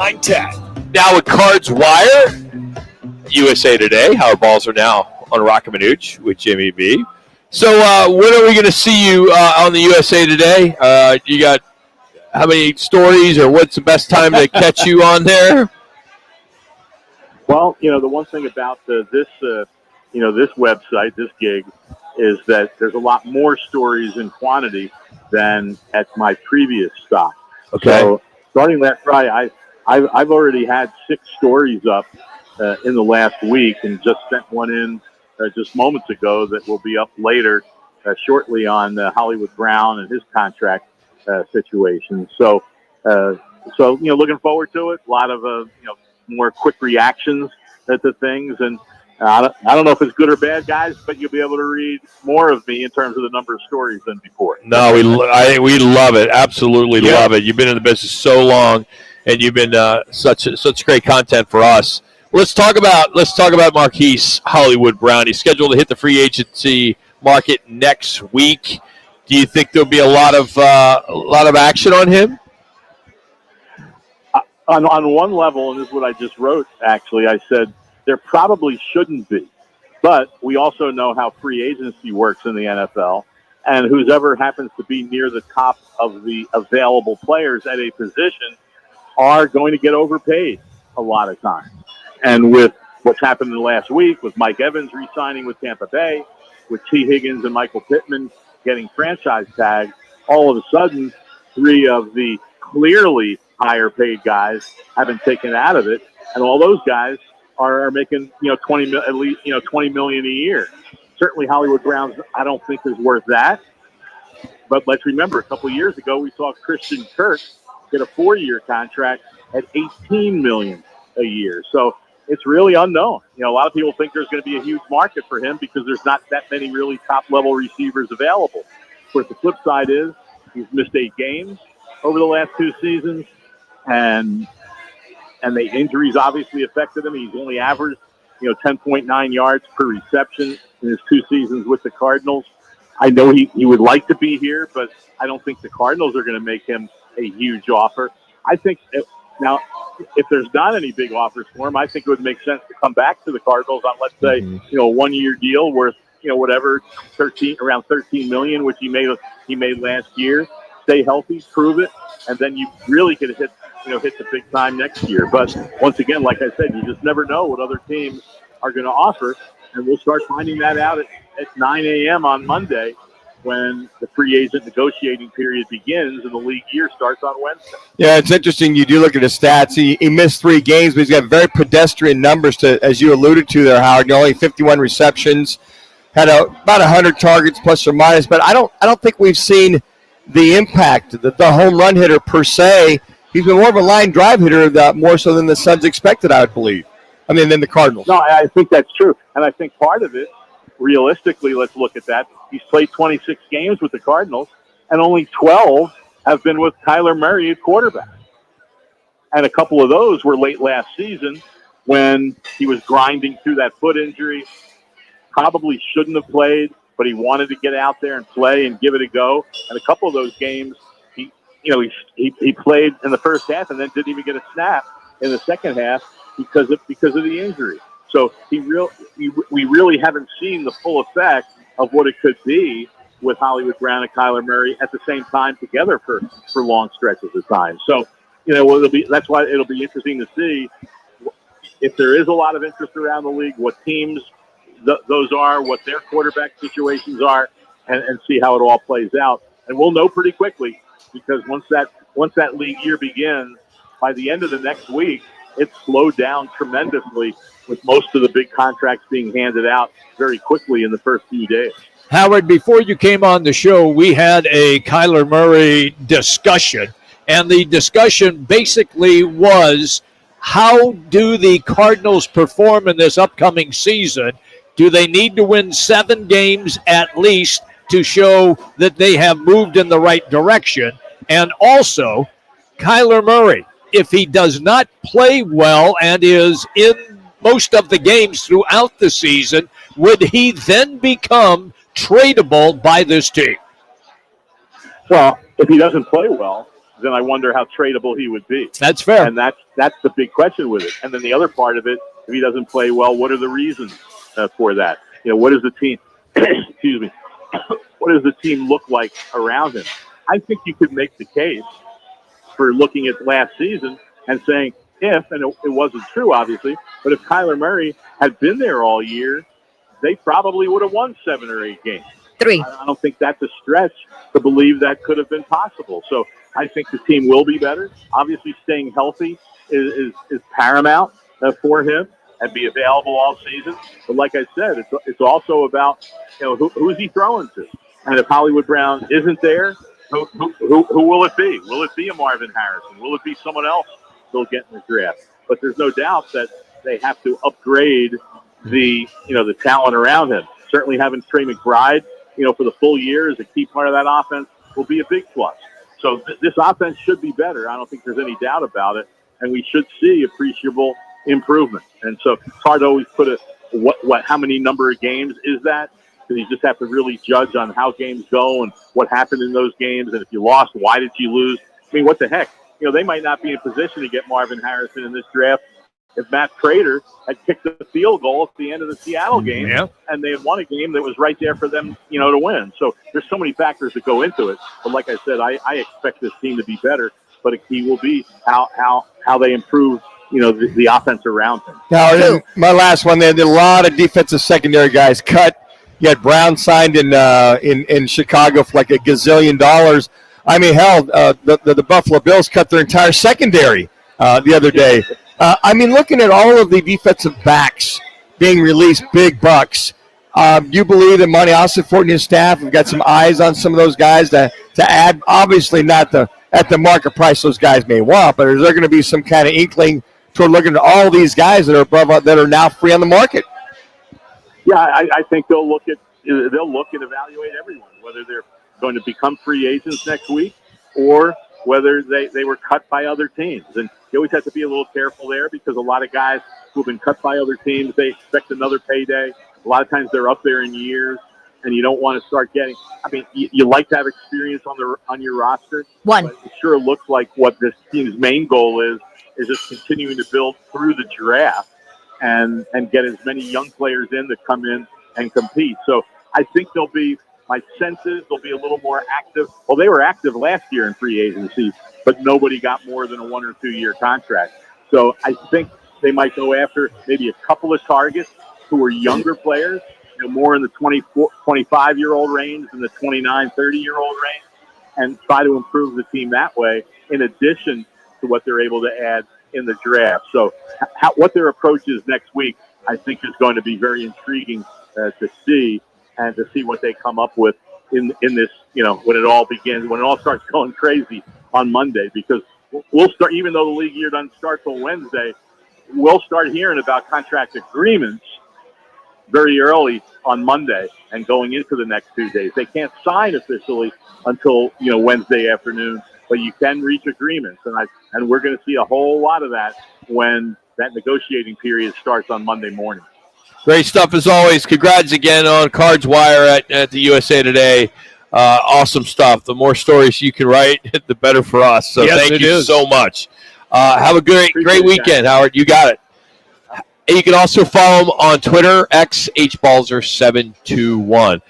9:10. Now with Cards Wire, USA Today. Howard Balzer now on Rocket Manooch with Jimmy B. So when are we going to see you on the USA Today? You got how many stories, or what's the best time to catch you on there? Well, the one thing about this website, this gig, is that there's a lot more stories in quantity than at my previous stop. Okay. So starting last Friday, I've already had 6 stories up in the last week, and just sent one in just moments ago that will be up later shortly on Hollywood Brown and his contract situation. So looking forward to it. A lot of more quick reactions to things, and I don't know if it's good or bad, guys, but you'll be able to read more of me in terms of the number of stories than before. No, we love it. Absolutely love it. You've been in the business so long, and you've been such great content for us. Let's talk about Marquise Hollywood Brown. He's scheduled to hit the free agency market next week. Do you think there'll be a lot of action on him? On one level, and this is what I just wrote, actually, I said there probably shouldn't be. But we also know how free agency works in the NFL, and whoever happens to be near the top of the available players at a position are going to get overpaid a lot of times. And with what's happened in the last week, with Mike Evans re-signing with Tampa Bay, with T. Higgins and Michael Pittman getting franchise tags, all of a sudden, 3 of the clearly higher paid guys have been taken out of it, and all those guys are making at least $20 million a year. Certainly, Hollywood Brown's I don't think is worth that. But let's remember, a couple of years ago, we saw Christian Kirk get a 4-year contract at $18 million a year. So it's really unknown. A lot of people think there's going to be a huge market for him because there's not that many really top-level receivers available. Of course, the flip side is he's missed 8 games over the last 2 seasons, and the injuries obviously affected him. He's only averaged, 10.9 yards per reception in his 2 seasons with the Cardinals. I know he would like to be here, but I don't think the Cardinals are going to make him a huge offer. I think now, if there's not any big offers for him, I think it would make sense to come back to the Cardinals on, let's say, a 1-year deal worth, whatever, around $13 million, which he made last year. Stay healthy, prove it, and then you really could hit the big time next year. But once again, like I said, you just never know what other teams are going to offer, and we'll start finding that out at 9 a.m. on Monday when the free agent negotiating period begins and the league year starts on Wednesday. Yeah, it's interesting. You do look at his stats. He missed 3 games, but he's got very pedestrian numbers, as you alluded to there, Howard. Only 51 receptions, had about 100 targets plus or minus. But I don't think we've seen the impact, the home run hitter per se. He's been more of a line drive hitter, more so than the Suns expected, I would believe. Than the Cardinals. No, I think that's true. And I think part of it, realistically, let's look at that. He's played 26 games with the Cardinals, and only 12 have been with Kyler Murray at quarterback. And a couple of those were late last season when he was grinding through that foot injury. Probably shouldn't have played, but he wanted to get out there and play and give it a go. And a couple of those games, he played in the first half and then didn't even get a snap in the second half because of the injury. So we really haven't seen the full effect of what it could be with Hollywood Brown and Kyler Murray at the same time together for long stretches of time. So, that's why it'll be interesting to see if there is a lot of interest around the league, what teams those are, what their quarterback situations are, and see how it all plays out. And we'll know pretty quickly because once that league year begins, by the end of the next week, it's slowed down tremendously with most of the big contracts being handed out very quickly in the first few days. Howard, before you came on the show, we had a Kyler Murray discussion, and the discussion basically was, how do the Cardinals perform in this upcoming season? Do they need to win 7 games at least to show that they have moved in the right direction? And also, Kyler Murray, if he does not play well and is in most of the games throughout the season, would he then become tradable by this team? Well, if he doesn't play well, then I wonder how tradable he would be. That's fair. And that's the big question with it. And then the other part of it, if he doesn't play well, what are the reasons for that? What does the team, excuse me, what does the team look like around him? I think you could make the case for looking at last season and saying and it wasn't true, obviously, but if Kyler Murray had been there all year, they probably would have won 7 or 8 games. 3. I don't think that's a stretch to believe that could have been possible. So I think the team will be better. Obviously, staying healthy is paramount for him and be available all season. But like I said, it's also about who is he throwing to, and if Hollywood Brown isn't there, who will it be? Will it be a Marvin Harrison? Will it be someone else they'll get in the draft? But there's no doubt that they have to upgrade the talent around him. Certainly having Trey McBride, for the full year as a key part of that offense will be a big plus. So this offense should be better. I don't think there's any doubt about it, and we should see appreciable improvement. And so it's hard to always put how many number of games is that, because you just have to really judge on how games go and what happened in those games, and if you lost, why did you lose? I mean, what the heck? They might not be in position to get Marvin Harrison in this draft if Matt Prater had kicked the field goal at the end of the Seattle game, and they had won a game that was right there for them, to win. So there's so many factors that go into it. But like I said, I expect this team to be better, but a key will be how they improve, the offense around them. Now, my last one, they did a lot of defensive secondary guys cut. You had Brown signed in Chicago for like $1 gazillion. I mean, hell, the Buffalo Bills cut their entire secondary the other day. Looking at all of the defensive backs being released, big bucks, do you believe that Monty Ossenfort and his staff have got some eyes on some of those guys to add? Obviously not at the market price those guys may want, but is there going to be some kind of inkling toward looking at all these guys that are now free on the market? Yeah, I think they'll look and evaluate everyone, whether they're going to become free agents next week or whether they were cut by other teams. And you always have to be a little careful there because a lot of guys who have been cut by other teams, they expect another payday. A lot of times they're up there in years, and you don't want to start getting – you like to have experience on your roster. 1. But it sure looks like what this team's main goal is just continuing to build through the draft and get as many young players in that come in and compete. So I think my sense is they'll be a little more active. Well, they were active last year in free agency, but nobody got more than a 1 or 2 year contract. So I think they might go after maybe a couple of targets who are younger players, more in the 24, 25-year-old range than the 29, 30-year-old range, and try to improve the team that way in addition to what they're able to add in the draft. So what their approach is next week, I think, is going to be very intriguing to see, and to see what they come up with in this, when it all begins, when it all starts going crazy on Monday, because we'll start, even though the league year doesn't start till Wednesday, we'll start hearing about contract agreements very early on Monday and going into the next 2 days. They can't sign officially until, Wednesday afternoon, but you can reach agreements. And we're going to see a whole lot of that when that negotiating period starts on Monday morning. Great stuff as always. Congrats again on Cards Wire at the USA Today. Awesome stuff. The more stories you can write, the better for us. So thank you so much. Have a great weekend, Howard. You got it. And you can also follow him on Twitter, @HBalzer721.